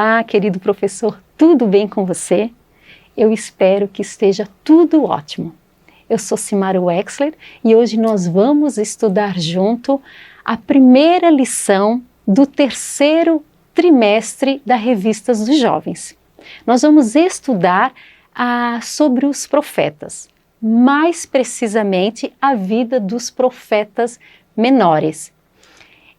Olá, querido professor, tudo bem com você? Eu espero que esteja tudo ótimo. Eu sou Simara Wexler e hoje nós vamos estudar junto a primeira lição do terceiro trimestre da Revistas dos Jovens. Nós vamos estudar sobre os profetas, mais precisamente a vida dos profetas menores.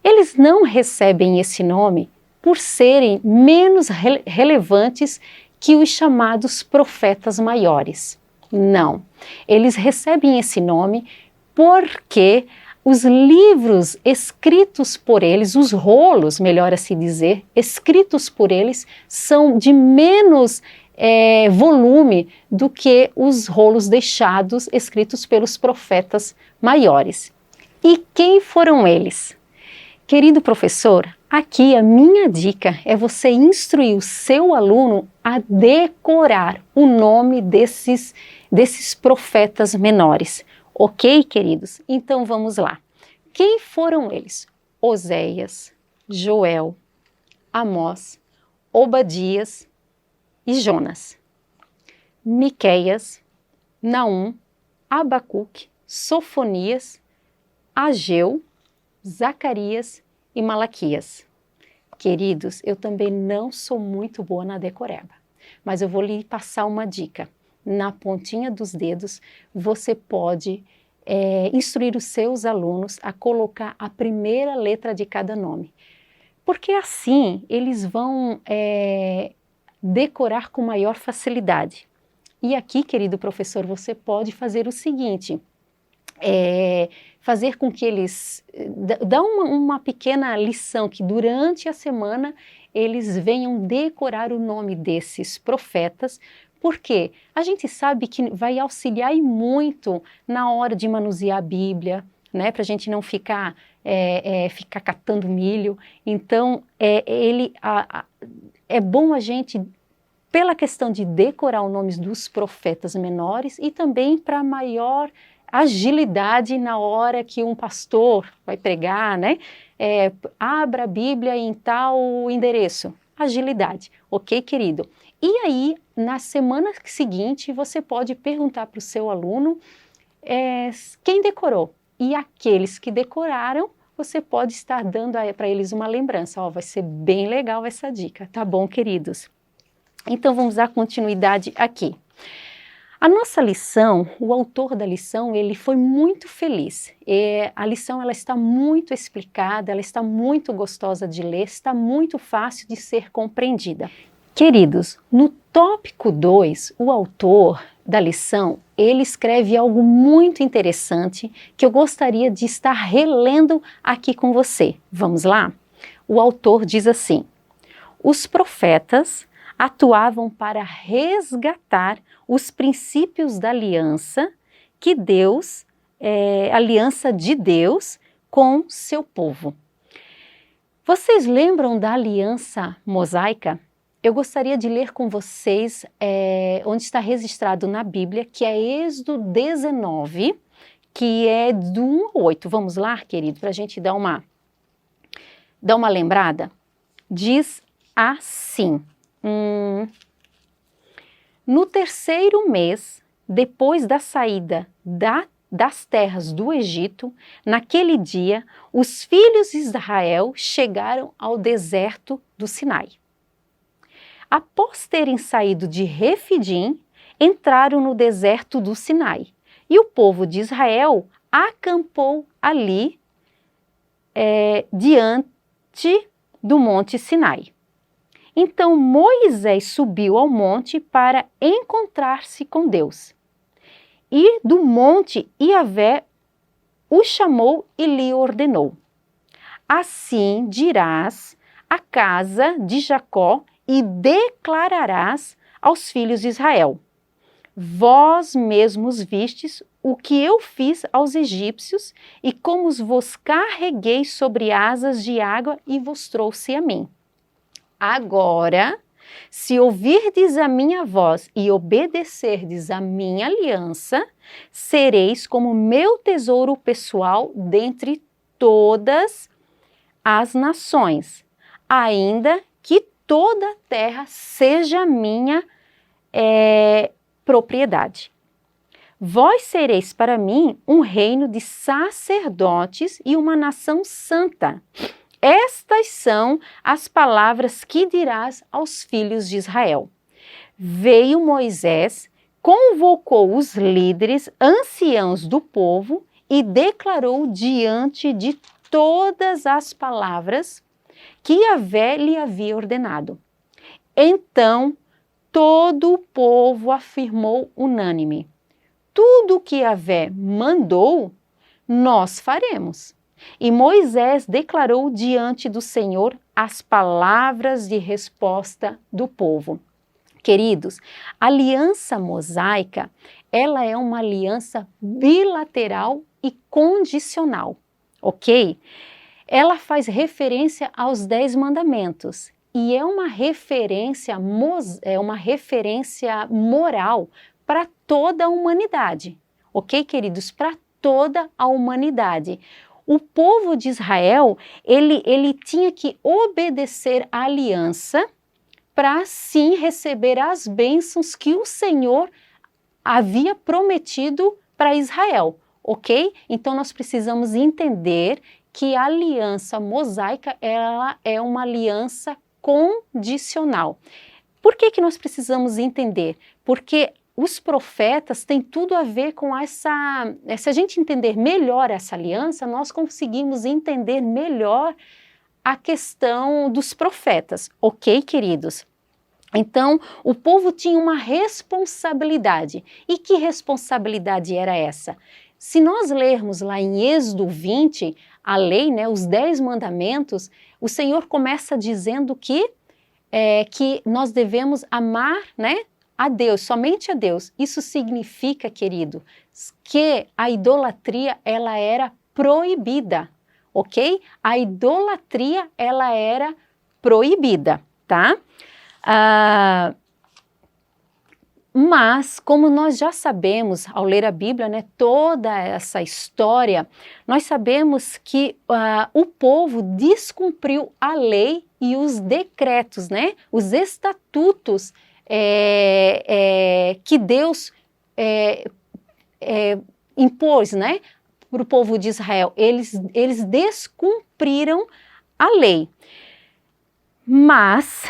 Eles não recebem esse nome por serem menos relevantes que os chamados profetas maiores. Não, eles recebem esse nome porque os livros escritos por eles, os rolos, melhor assim dizer, escritos por eles, são de menos volume do que os rolos deixados, escritos pelos profetas maiores. E quem foram eles? Querido professor, aqui a minha dica é você instruir o seu aluno a decorar o nome desses profetas menores. Ok, queridos? Então vamos lá. Quem foram eles? Oséias, Joel, Amós, Obadias e Jonas. Miqueias, Naum, Abacuque, Sofonias, Ageu, Zacarias e Malaquias. Queridos, eu também não sou muito boa na decoreba, mas eu vou lhe passar uma dica. Na pontinha dos dedos, você pode instruir os seus alunos a colocar a primeira letra de cada nome, porque assim eles vão decorar com maior facilidade. E aqui, querido professor, você pode fazer o seguinte, fazer com que eles, dá uma pequena lição que durante a semana eles venham decorar o nome desses profetas, porque a gente sabe que vai auxiliar e muito na hora de manusear a Bíblia, né, para a gente não ficar catando milho. Então, é bom a gente, pela questão de decorar os nomes dos profetas menores e também para maior agilidade na hora que um pastor vai pregar, né? Abra a Bíblia em tal endereço. Agilidade, ok, querido? E aí, na semana seguinte, você pode perguntar para o seu aluno quem decorou. E aqueles que decoraram, você pode estar dando para eles uma lembrança. Vai ser bem legal essa dica, tá bom, queridos? Então, vamos dar continuidade aqui. A nossa lição, o autor da lição, ele foi muito feliz. A lição ela está muito explicada, ela está muito gostosa de ler, está muito fácil de ser compreendida. Queridos, no tópico 2, o autor da lição, ele escreve algo muito interessante que eu gostaria de estar relendo aqui com você. Vamos lá? O autor diz assim: os profetas atuavam para resgatar os princípios da aliança que Deus, aliança de Deus com seu povo. Vocês lembram da aliança mosaica? Eu gostaria de ler com vocês onde está registrado na Bíblia, que é Êxodo 19, que é do 1 ao 8. Vamos lá, querido, para a gente dar uma lembrada? Diz assim: no terceiro mês, depois da saída das terras do Egito, naquele dia, os filhos de Israel chegaram ao deserto do Sinai. Após terem saído de Refidim, entraram no deserto do Sinai, e o povo de Israel acampou ali, diante do monte Sinai. Então Moisés subiu ao monte para encontrar-se com Deus. E do monte Iavé o chamou e lhe ordenou: assim dirás à casa de Jacó e declararás aos filhos de Israel: vós mesmos vistes o que eu fiz aos egípcios e como vos carreguei sobre asas de água e vos trouxe a mim. Agora, se ouvirdes a minha voz e obedecerdes a minha aliança, sereis como meu tesouro pessoal dentre todas as nações, ainda que toda a terra seja minha propriedade. Vós sereis para mim um reino de sacerdotes e uma nação santa. Estas são as palavras que dirás aos filhos de Israel. Veio Moisés, convocou os líderes, anciãos do povo e declarou diante de todas as palavras que Yahvé lhe havia ordenado. Então, todo o povo afirmou unânime: tudo o que Yahvé mandou, nós faremos. E Moisés declarou diante do Senhor as palavras de resposta do povo. Queridos, a aliança mosaica, ela é uma aliança bilateral e condicional, ok? Ela faz referência aos 10 mandamentos e é uma referência moral para toda a humanidade, ok, queridos? Para toda a humanidade. O povo de Israel, ele tinha que obedecer à aliança para assim receber as bênçãos que o Senhor havia prometido para Israel, ok? Então nós precisamos entender que a aliança mosaica, ela é uma aliança condicional. Por que nós precisamos entender? Porque os profetas têm tudo a ver com essa... Se a gente entender melhor essa aliança, nós conseguimos entender melhor a questão dos profetas, ok, queridos? Então, o povo tinha uma responsabilidade. E que responsabilidade era essa? Se nós lermos lá em Êxodo 20, a lei, né, os 10 mandamentos, o Senhor começa dizendo que nós devemos amar, né, a Deus, somente a Deus. Isso significa, querido, que a idolatria, ela era proibida, ok? A idolatria, ela era proibida, tá? Mas, como nós já sabemos, ao ler a Bíblia, né, toda essa história, nós sabemos que o povo descumpriu a lei e os decretos, né, os estatutos que Deus impôs, né, para o povo de Israel. Eles descumpriram a lei. Mas,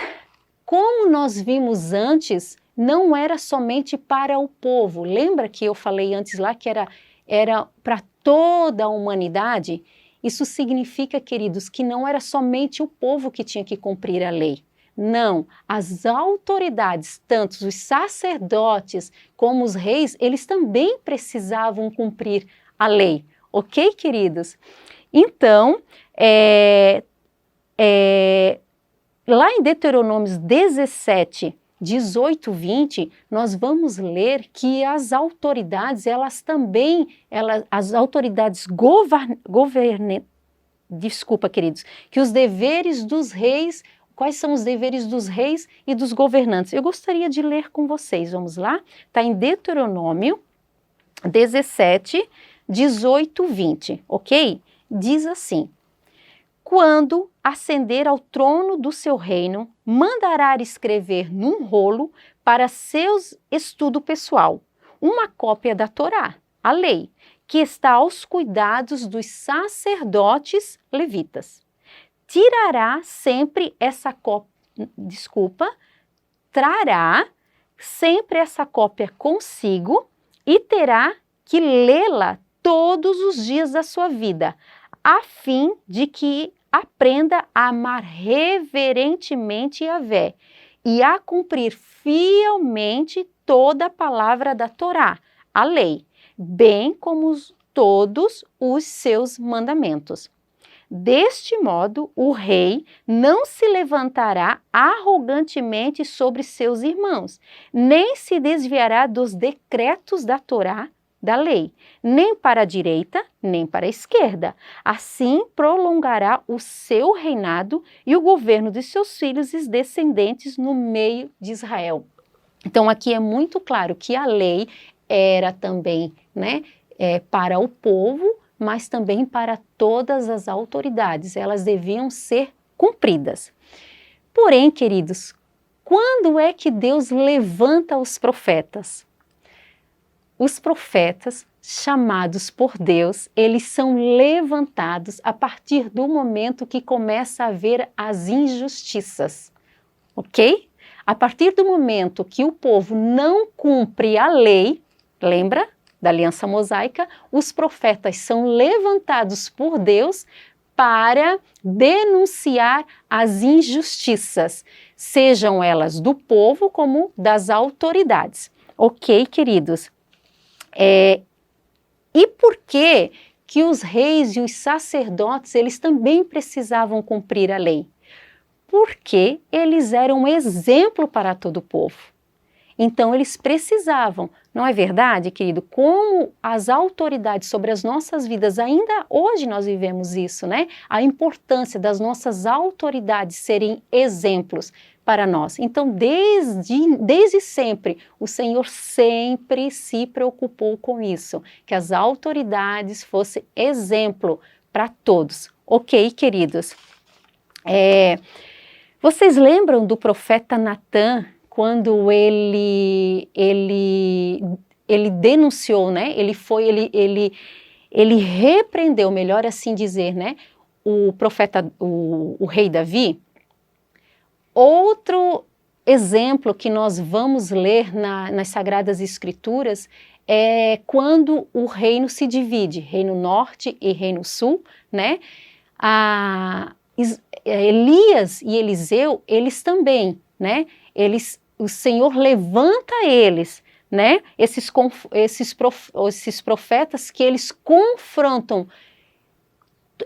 como nós vimos antes, não era somente para o povo. Lembra que eu falei antes lá que era para toda a humanidade? Isso significa, queridos, que não era somente o povo que tinha que cumprir a lei. Não, as autoridades, tanto os sacerdotes como os reis, eles também precisavam cumprir a lei. Ok, queridos? Então, lá em Deuteronômio 17, 18, 20, nós vamos ler que as autoridades, as autoridades desculpa, queridos, que os deveres dos reis, quais são os deveres dos reis e dos governantes? Eu gostaria de ler com vocês, vamos lá? Está em Deuteronômio 17, 18, 20, ok? Diz assim: quando ascender ao trono do seu reino, mandará escrever num rolo para seus estudo pessoal uma cópia da Torá, a lei, que está aos cuidados dos sacerdotes levitas. Trará sempre essa cópia consigo e terá que lê-la todos os dias da sua vida, a fim de que aprenda a amar reverentemente Yahvé e a cumprir fielmente toda a palavra da Torá, a lei, bem como todos os seus mandamentos. Deste modo, o rei não se levantará arrogantemente sobre seus irmãos, nem se desviará dos decretos da Torá, da lei, nem para a direita, nem para a esquerda. Assim prolongará o seu reinado e o governo de seus filhos e descendentes no meio de Israel. Então aqui é muito claro que a lei era também, né, para o povo, mas também para todas as autoridades. Elas deviam ser cumpridas. Porém, queridos, quando é que Deus levanta os profetas? Os profetas chamados por Deus, eles são levantados a partir do momento que começa a haver as injustiças, ok? A partir do momento que o povo não cumpre a lei, lembra da aliança mosaica, os profetas são levantados por Deus para denunciar as injustiças, sejam elas do povo como das autoridades. Ok, queridos? E por que os reis e os sacerdotes, eles também precisavam cumprir a lei? Porque eles eram um exemplo para todo o povo. Então eles precisavam, não é verdade, querido? Como as autoridades sobre as nossas vidas, ainda hoje nós vivemos isso, né? A importância das nossas autoridades serem exemplos para nós. Então, desde sempre, o Senhor sempre se preocupou com isso, que as autoridades fossem exemplo para todos. Ok, queridos? Vocês lembram do profeta Natã, quando ele denunciou, né? Ele repreendeu, melhor assim dizer, né? O profeta, o rei Davi. Outro exemplo que nós vamos ler nas Sagradas Escrituras é quando o reino se divide, reino norte e reino sul, né? Elias e Eliseu, eles também, né? O Senhor levanta eles, né? Esses profetas que eles confrontam,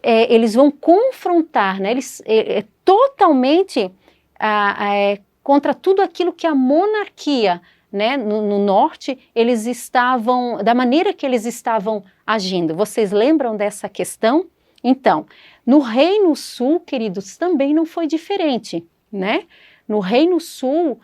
eles vão confrontar, né? Eles totalmente contra tudo aquilo que a monarquia, né, no norte, eles estavam, da maneira que eles estavam agindo. Vocês lembram dessa questão? Então, no Reino Sul, queridos, também não foi diferente, né? No Reino Sul,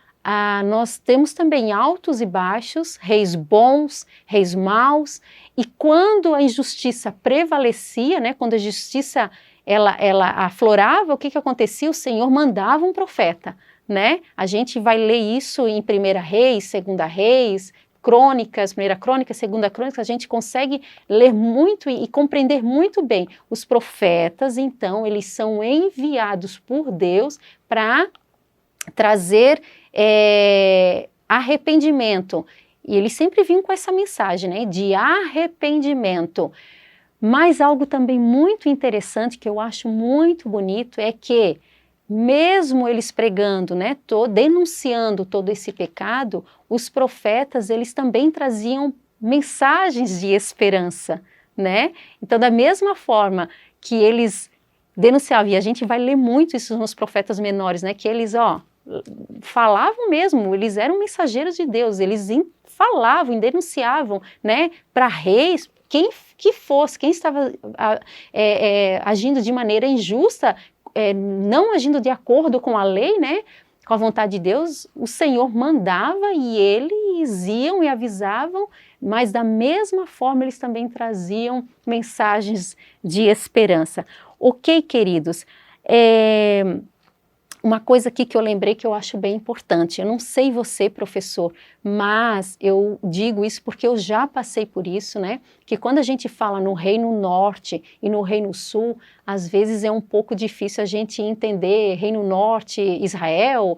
nós temos também altos e baixos, reis bons, reis maus, e quando a injustiça prevalecia, né, quando a justiça ela aflorava, o que acontecia? O Senhor mandava um profeta, né? A gente vai ler isso em 1 Reis, 2 Reis, Crônicas, 1 Crônica, 2 Crônica, a gente consegue ler muito e compreender muito bem. Os profetas, então, eles são enviados por Deus para trazer arrependimento. E eles sempre vinham com essa mensagem, né, de arrependimento. Mas algo também muito interessante, que eu acho muito bonito, é que mesmo eles pregando, né, denunciando todo esse pecado, os profetas, eles também traziam mensagens de esperança, né? Então, da mesma forma que eles denunciavam, e a gente vai ler muito isso nos profetas menores, né, que eles, falavam mesmo, eles eram mensageiros de Deus, eles falavam, denunciavam, né, para reis, quem que fosse, quem estava agindo de maneira injusta, não agindo de acordo com a lei, né, com a vontade de Deus, o Senhor mandava e eles iam e avisavam, mas da mesma forma eles também traziam mensagens de esperança. Ok, queridos? Uma coisa aqui que eu lembrei que eu acho bem importante, eu não sei você, professor, mas eu digo isso porque eu já passei por isso, né? Que quando a gente fala no Reino Norte e no Reino Sul, às vezes é um pouco difícil a gente entender Reino Norte, Israel,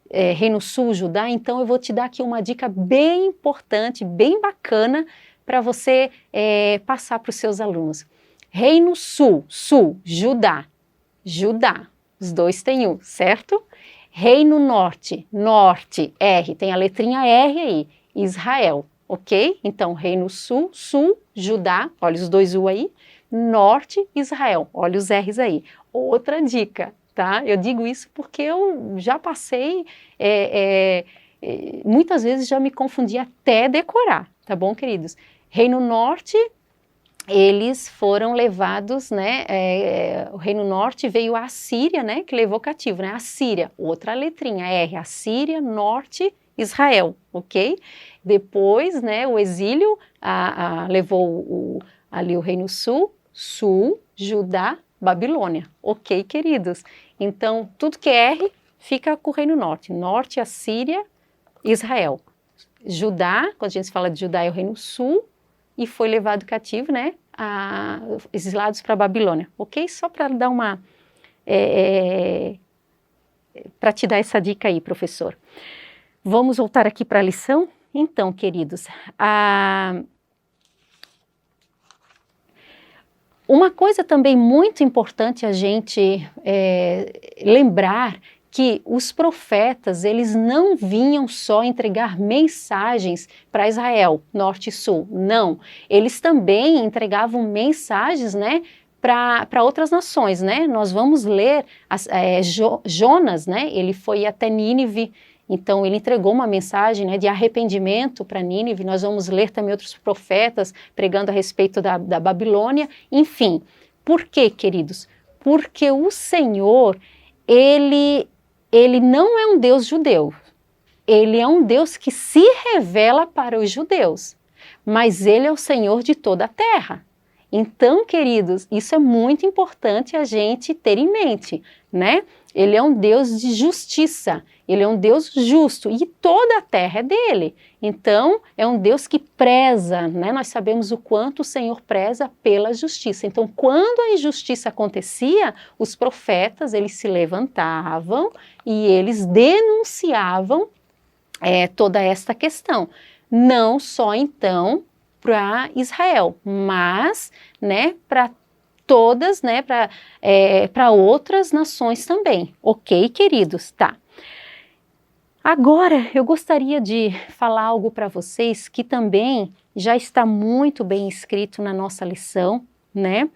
Reino Sul, Judá. Então eu vou te dar aqui uma dica bem importante, bem bacana, para você passar para os seus alunos. Reino Sul, Judá. Os dois têm U, certo? Reino Norte, R, tem a letrinha R aí, Israel, ok? Então, Reino Sul, Judá, olha os dois U aí, Norte, Israel, olha os R's aí. Outra dica, tá? Eu digo isso porque eu já passei, muitas vezes já me confundi até decorar, tá bom, queridos? Reino Norte, eles foram levados, né, o Reino Norte veio a Assíria, né, que levou cativo, né, Assíria, outra letrinha, R, Assíria, Norte, Israel, ok? Depois, né, o exílio levou ali o Reino Sul, Judá, Babilônia, ok, queridos? Então, tudo que é R, fica com o Reino Norte. Norte, Assíria, Israel. Judá, quando a gente fala de Judá, é o Reino Sul, e foi levado cativo, né, exilados para a Babilônia. Ok? Só para dar uma... para te dar essa dica aí, professor. Vamos voltar aqui para a lição? Então, queridos, uma coisa também muito importante a gente lembrar que os profetas, eles não vinham só entregar mensagens para Israel, norte e sul, não. Eles também entregavam mensagens, né, para outras nações, né? Nós vamos ler Jonas, né? Ele foi até Nínive, então ele entregou uma mensagem, né, de arrependimento para Nínive. Nós vamos ler também outros profetas pregando a respeito da Babilônia. Enfim, por quê, queridos? Porque o Senhor, ele não é um Deus judeu. Ele é um Deus que se revela para os judeus, mas ele é o Senhor de toda a terra. Então, queridos, isso é muito importante a gente ter em mente, né? Ele é um Deus de justiça, ele é um Deus justo e toda a terra é dele. Então, é um Deus que preza, né? Nós sabemos o quanto o Senhor preza pela justiça. Então, quando a injustiça acontecia, os profetas, eles se levantavam e eles denunciavam toda esta questão. Não só, então, para Israel, mas, né, para todas, né, para outras nações também. Ok, queridos? Tá. Agora, eu gostaria de falar algo para vocês que também já está muito bem escrito na nossa lição, né?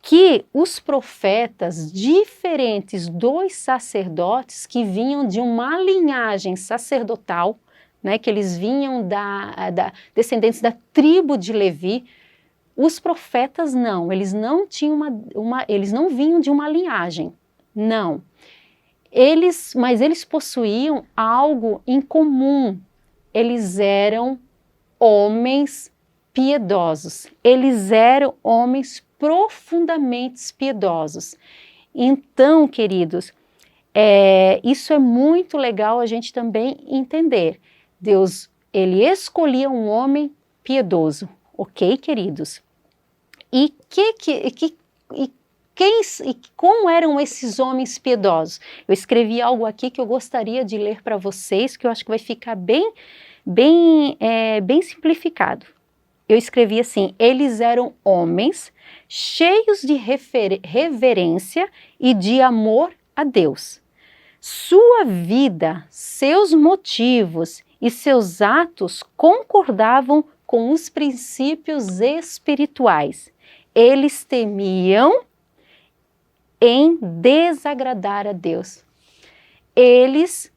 Que os profetas, diferentes dos sacerdotes que vinham de uma linhagem sacerdotal, né, que eles vinham descendentes da tribo de Levi, os profetas não, eles não tinham eles não vinham de uma linhagem, não. Mas eles possuíam algo em comum, eles eram homens piedosos, eles eram homens profundamente piedosos. Então, queridos, isso é muito legal a gente também entender. Deus, ele escolhia um homem piedoso, ok, queridos? E como eram esses homens piedosos? Eu escrevi algo aqui que eu gostaria de ler para vocês, que eu acho que vai ficar bem simplificado. Eu escrevi assim: eles eram homens cheios de reverência e de amor a Deus. Sua vida, seus motivos e seus atos concordavam com os princípios espirituais. Eles temiam em desagradar a Deus. Eles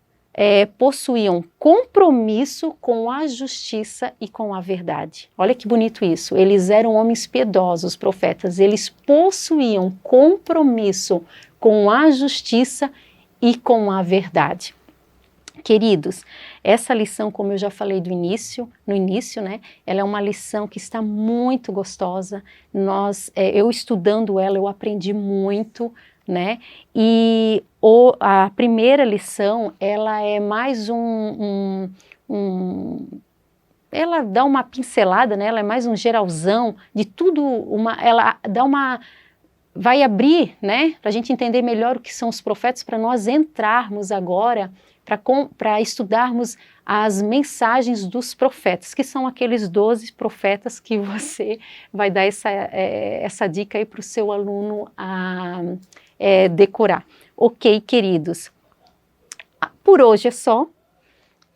possuíam compromisso com a justiça e com a verdade. Olha que bonito isso. Eles eram homens piedosos, profetas. Eles possuíam compromisso com a justiça e com a verdade. Queridos, essa lição, como eu já falei no início, né, ela é uma lição que está muito gostosa. Eu estudando ela, eu aprendi muito, né? E a primeira lição, ela é mais ela dá uma pincelada, né? Ela é mais um geralzão de tudo, ela dá vai abrir, né, para a gente entender melhor o que são os profetas, para nós entrarmos agora, para estudarmos as mensagens dos profetas, que são aqueles 12 profetas que você vai dar essa dica aí para o seu aluno decorar. Ok, queridos? Por hoje é só,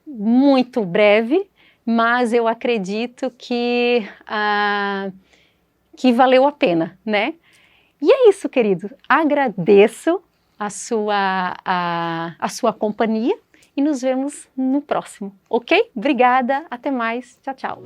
muito breve, mas eu acredito que valeu a pena, né? E é isso, querido. Agradeço a sua companhia e nos vemos no próximo, ok? Obrigada, até mais, tchau, tchau.